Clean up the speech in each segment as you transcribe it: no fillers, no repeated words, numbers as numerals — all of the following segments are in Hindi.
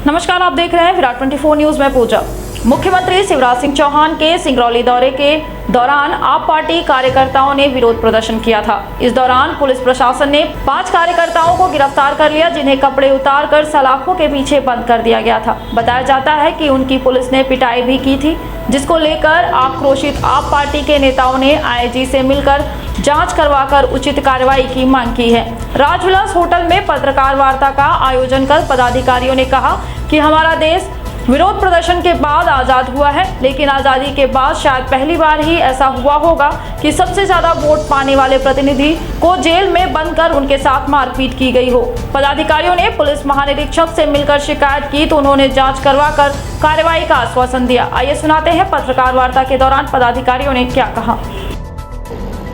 नमस्कार, आप देख रहे हैं विराट 24 न्यूज में पूजा। मुख्यमंत्री शिवराज सिंह चौहान के सिंगरौली दौरे के दौरान आप पार्टी कार्यकर्ताओं ने विरोध प्रदर्शन किया था। इस दौरान पुलिस प्रशासन ने 5 कार्यकर्ताओं को गिरफ्तार कर लिया, जिन्हें कपड़े उतारकर सलाखों के पीछे बंद कर दिया गया था। बताया जाता है कि उनकी पुलिस ने पिटाई भी की थी, जिसको लेकर आक्रोशित आप पार्टी के नेताओं ने आईजी से मिलकर जांच करवाकर उचित कार्रवाई की मांग की है। राजविलास होटल में पत्रकार वार्ता का आयोजन कर पदाधिकारियों ने कहा कि हमारा देश विरोध प्रदर्शन के बाद आज़ाद हुआ है, लेकिन आज़ादी के बाद शायद पहली बार ही ऐसा हुआ होगा कि सबसे ज़्यादा वोट पाने वाले प्रतिनिधि को जेल में बंद कर उनके साथ मारपीट की गई हो। पदाधिकारियों ने पुलिस महानिरीक्षक से मिलकर शिकायत की तो उन्होंने जांच करवाकर कार्रवाई का आश्वासन दिया। आइए सुनाते हैं पत्रकार वार्ता के दौरान पदाधिकारियों ने क्या कहा।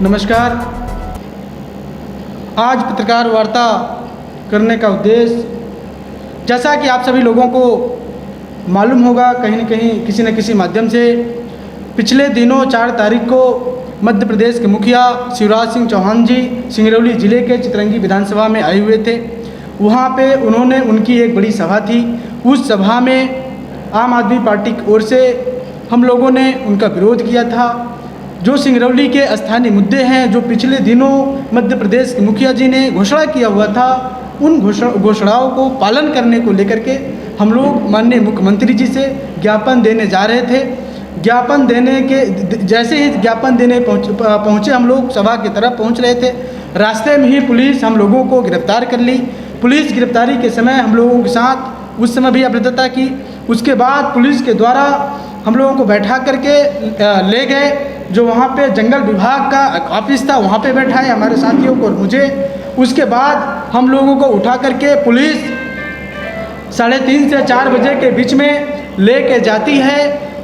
नमस्कार, आज पत्रकार वार्ता करने का उद्देश्य, जैसा कि आप सभी लोगों को मालूम होगा कहीं न कहीं किसी न किसी माध्यम से, पिछले दिनों 4 तारीख को मध्य प्रदेश के मुखिया शिवराज सिंह चौहान जी सिंगरौली ज़िले के चितरंगी विधानसभा में आए हुए थे। वहाँ पे उन्होंने उनकी एक बड़ी सभा थी। उस सभा में आम आदमी पार्टी की ओर से हम लोगों ने उनका विरोध किया था। जो सिंगरौली के स्थानीय मुद्दे हैं, जो पिछले दिनों मध्य प्रदेश के मुखिया जी ने घोषणा किया हुआ था, उन घोषणाओं को पालन करने को लेकर के हम लोग माननीय मुख्यमंत्री जी से ज्ञापन देने जा रहे थे। ज्ञापन देने के जैसे ही ज्ञापन देने पहुँचे हम लोग सभा की तरफ पहुँच रहे थे, रास्ते में ही पुलिस हम लोगों को गिरफ्तार कर ली। पुलिस गिरफ्तारी के समय हम लोगों के साथ उस समय भी अभद्रता की। उसके बाद पुलिस के द्वारा हम लोगों को बैठा करके ले गए, जो वहाँ पे जंगल विभाग का ऑफिस था, वहाँ पे बैठाए हमारे साथियों को और मुझे। उसके बाद हम लोगों को उठा करके पुलिस 3:30 से 4 बजे के बीच में ले के जाती है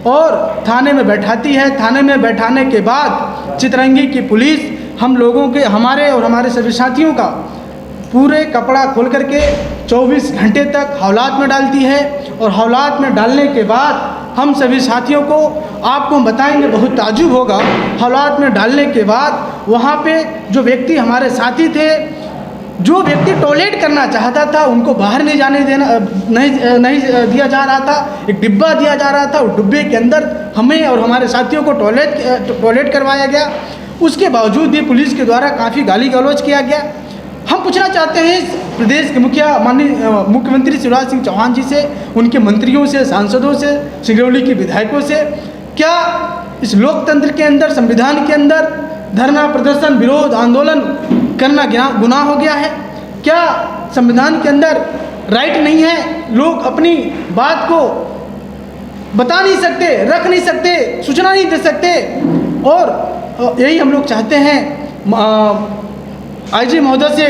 और थाने में बैठाती है। थाने में बैठाने के बाद चितरंगी की पुलिस हम लोगों के, हमारे और हमारे सभी साथियों का पूरे कपड़ा खोल करके 24 घंटे तक हौलात में डालती है। और हौलात में डालने के बाद हम सभी साथियों को, आपको हम बताएंगे, बहुत ताज्जुब होगा। हौलात में डालने के बाद वहाँ पे जो व्यक्ति हमारे साथी थे, जो व्यक्ति टॉयलेट करना चाहता था, उनको बाहर नहीं जाने देना नहीं दिया जा रहा था। एक डिब्बा दिया जा रहा था, उस डिब्बे के अंदर हमें और हमारे साथियों को टॉयलेट करवाया गया। उसके बावजूद भी पुलिस के द्वारा काफ़ी गाली गलौज किया गया। हम पूछना चाहते हैं इस प्रदेश के मुखिया माननीय मुख्यमंत्री शिवराज सिंह चौहान जी से, उनके मंत्रियों से, सांसदों से, सिंगरौली के विधायकों से, क्या इस लोकतंत्र के अंदर, संविधान के अंदर धरना प्रदर्शन, विरोध, आंदोलन करना गुनाह हो गया है? क्या संविधान के अंदर राइट नहीं है? लोग अपनी बात को बता नहीं सकते, रख नहीं सकते, सूचना नहीं दे सकते? और यही हम लोग चाहते हैं। आईजी महोदय से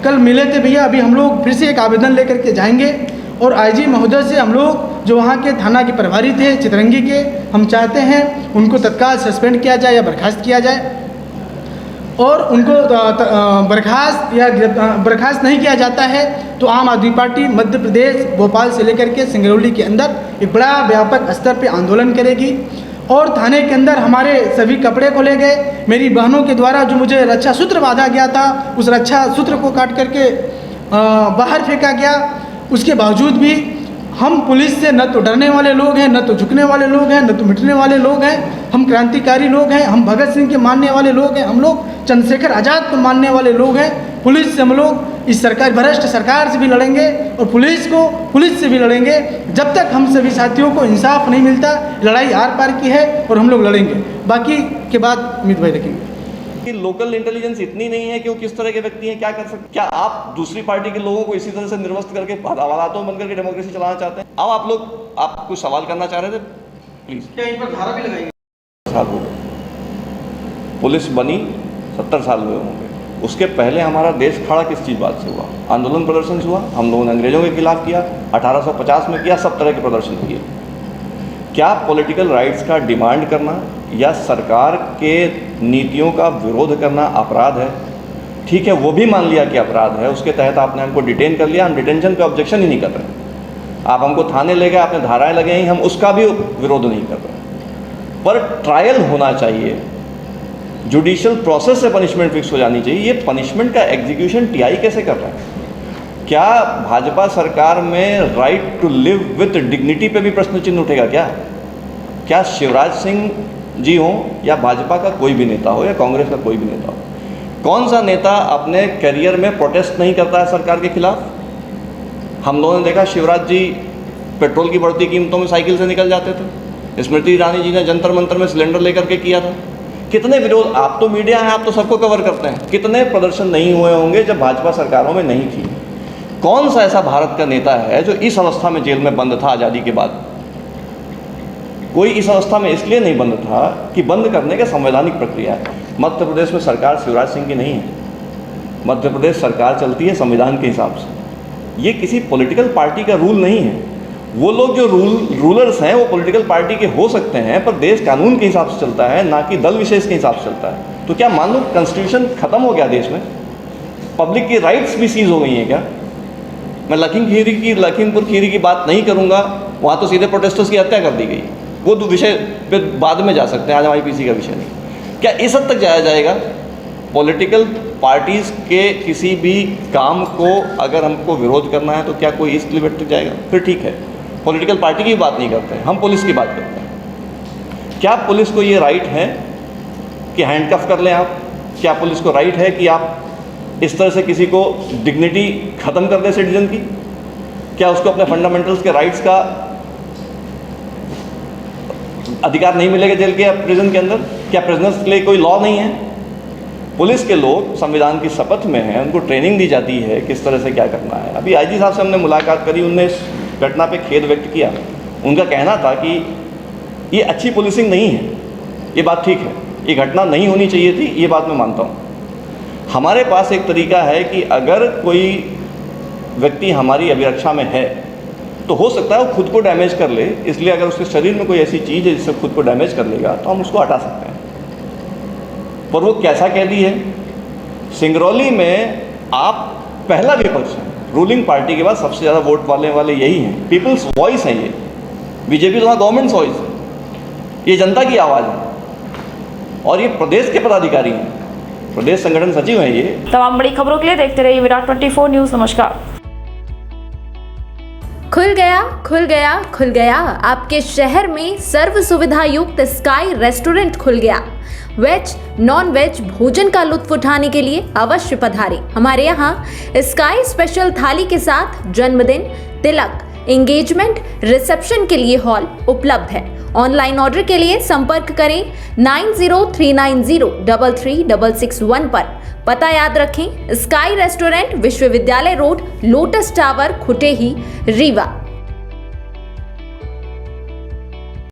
कल मिले थे भैया, अभी हम लोग फिर से एक आवेदन लेकर के जाएंगे और आईजी महोदय से हम लोग, जो वहाँ के थाना के प्रभारी थे चितरंगी के, हम चाहते हैं उनको तत्काल सस्पेंड किया जाए या बर्खास्त किया जाए। और उनको बर्खास्त नहीं किया जाता है तो आम आदमी पार्टी मध्य प्रदेश, भोपाल से लेकर के सिंगरौली के अंदर एक बड़ा व्यापक स्तर पे आंदोलन करेगी। और थाने के अंदर हमारे सभी कपड़े को ले गए। मेरी बहनों के द्वारा जो मुझे रक्षा सूत्र बांधा गया था, उस रक्षा सूत्र को काट करके बाहर फेंका गया। उसके बावजूद भी हम पुलिस से न तो डरने वाले लोग हैं, न तो झुकने वाले लोग हैं, न तो मिटने वाले लोग हैं। हम क्रांतिकारी लोग हैं, हम भगत सिंह के मानने वाले लोग हैं, हम लोग चंद्रशेखर आज़ाद को मानने वाले लोग हैं। पुलिस से हम लोग इस सरकार, भ्रष्ट सरकार से भी लड़ेंगे और पुलिस से भी लड़ेंगे। जब तक हम सभी साथियों को इंसाफ नहीं मिलता, लड़ाई आर पार की है और हम लोग लड़ेंगे। बाकी के बाद अमित भाई रखेंगे कि लोकल इंटेलिजेंस इतनी नहीं है कि वो किस तरह के व्यक्ति हैं, क्या कर सकते। क्या आप दूसरी पार्टी के लोगों को इसी तरह से निर्वस्त करके हवालातों बनकर के डेमोक्रेसी चलाना चाहते हैं? अब आप कुछ सवाल करना चाह रहे थे, प्लीज। क्या इन पर धारा भी लगाएंगे? साल हो गए, पुलिस बनी 70 साल हुए होंगे। उसके पहले हमारा देश खड़ा किस चीज़ बात से हुआ? आंदोलन प्रदर्शन हुआ। हम लोगों ने अंग्रेजों के खिलाफ किया, 1850 में किया, सब तरह के प्रदर्शन किए। क्या पॉलिटिकल राइट्स का डिमांड करना या सरकार के नीतियों का विरोध करना अपराध है? ठीक है, वो भी मान लिया कि अपराध है, उसके तहत आपने हमको डिटेन कर लिया, हम डिटेंशन पे ऑब्जेक्शन ही नहीं कर रहे। आप हमको थाने ले गए, आपने धाराएं लगाई, हम उसका भी विरोध नहीं कर रहे। पर ट्रायल होना चाहिए, जुडिशियल प्रोसेस से पनिशमेंट फिक्स हो जानी चाहिए। ये पनिशमेंट का एग्जीक्यूशन टीआई कैसे कर रहा है? क्या भाजपा सरकार में right to live with dignity पे भी प्रश्न चिन्ह उठेगा क्या शिवराज सिंह जी हों या भाजपा का कोई भी नेता हो या कांग्रेस का कोई भी नेता हो, कौन सा नेता अपने करियर में प्रोटेस्ट नहीं करता है सरकार के खिलाफ? हम लोगों ने देखा शिवराज जी पेट्रोल की बढ़ती कीमतों में साइकिल से निकल जाते थे। स्मृति ईरानी जी ने जंतर मंतर में सिलेंडर लेकर के किया था। कितने विरोध, आप तो मीडिया हैं, आप तो सबको कवर करते हैं, कितने प्रदर्शन नहीं हुए होंगे जब भाजपा सरकारों में नहीं थी? कौन सा ऐसा भारत का नेता है जो इस अवस्था में जेल में बंद था आज़ादी के बाद? कोई इस अवस्था में इसलिए नहीं बंद था कि बंद करने का संवैधानिक प्रक्रिया है। मध्य प्रदेश में सरकार शिवराज सिंह की नहीं है। मध्य प्रदेश सरकार चलती है संविधान के हिसाब से। ये किसी पॉलिटिकल पार्टी का रूल नहीं है। वो लोग जो रूलर्स हैं वो पॉलिटिकल पार्टी के हो सकते हैं, पर देश कानून के हिसाब से चलता है, ना कि दल विशेष के हिसाब से चलता है। तो क्या मान लो कॉन्स्टिट्यूशन खत्म हो गया देश में, पब्लिक की राइट्स भी सीज हो गई हैं क्या? मैं लखीमपुर खीरी की बात नहीं करूँगा, वहाँ तो सीधे प्रोटेस्टर्स की हत्या कर दी गई। वो तो विषय पे बाद में जा सकते हैं, आज हमारी पीसी का विषय नहीं। क्या इस हद तक जाया जाएगा? पॉलिटिकल पार्टीज़ के किसी भी काम को अगर हमको विरोध करना है तो क्या कोई इस लिमिट तक जाएगा? फिर ठीक है, पॉलिटिकल पार्टी की बात नहीं करते हैं, हम पुलिस की बात करते हैं। क्या पुलिस को ये राइट है कि हैंडकफ कर लें आप? क्या पुलिस को राइट है कि आप इस तरह से किसी को डिग्निटी ख़त्म कर दें सिटीजन की? क्या उसको अपने फंडामेंटल्स के राइट्स का अधिकार नहीं मिलेगा जेल के या प्रिजन के अंदर? क्या प्रिजनर्स के लिए कोई लॉ नहीं है? पुलिस के लोग संविधान की शपथ में हैं, उनको ट्रेनिंग दी जाती है किस तरह से क्या करना है। अभी आईजी साहब से हमने मुलाकात करी, उनने इस घटना पे खेद व्यक्त किया। उनका कहना था कि ये अच्छी पुलिसिंग नहीं है। ये बात ठीक है, ये घटना नहीं होनी चाहिए थी, ये बात मैं मानता हूँ। हमारे पास एक तरीका है कि अगर कोई व्यक्ति हमारी अभिरक्षा में है तो हो सकता है वो खुद को डैमेज कर ले, इसलिए अगर उसके शरीर में कोई ऐसी चीज़ है जिससे खुद को डैमेज कर लेगा तो हम उसको हटा सकते हैं। पर वो कैसा कैदी है? सिंगरौली में आप पहला विपक्ष हैं, रूलिंग पार्टी के बाद सबसे ज़्यादा वोट वाले यही हैं, पीपल्स वॉइस हैं ये। बीजेपी तो गवर्नमेंट वॉइस है, ये जनता की आवाज़ है और ये प्रदेश के पदाधिकारी हैं, प्रदेश संगठन सचिव हैं ये। तमाम बड़ी खबरों के लिए देखते रहिए विराट 24 न्यूज़। नमस्कार। खुल गया आपके शहर में सर्व सुविधा युक्त स्काई रेस्टोरेंट खुल गया। वेज नॉन वेज भोजन का लुत्फ उठाने के लिए अवश्य पधारें। हमारे यहाँ स्काई स्पेशल थाली के साथ जन्मदिन, तिलक, एंगेजमेंट, रिसेप्शन के लिए हॉल उपलब्ध है। ऑनलाइन ऑर्डर के लिए संपर्क करें 9039033661 पर। पता याद रखें, स्काई रेस्टोरेंट, विश्वविद्यालय road, lotus tower, Khutehi, Rewa.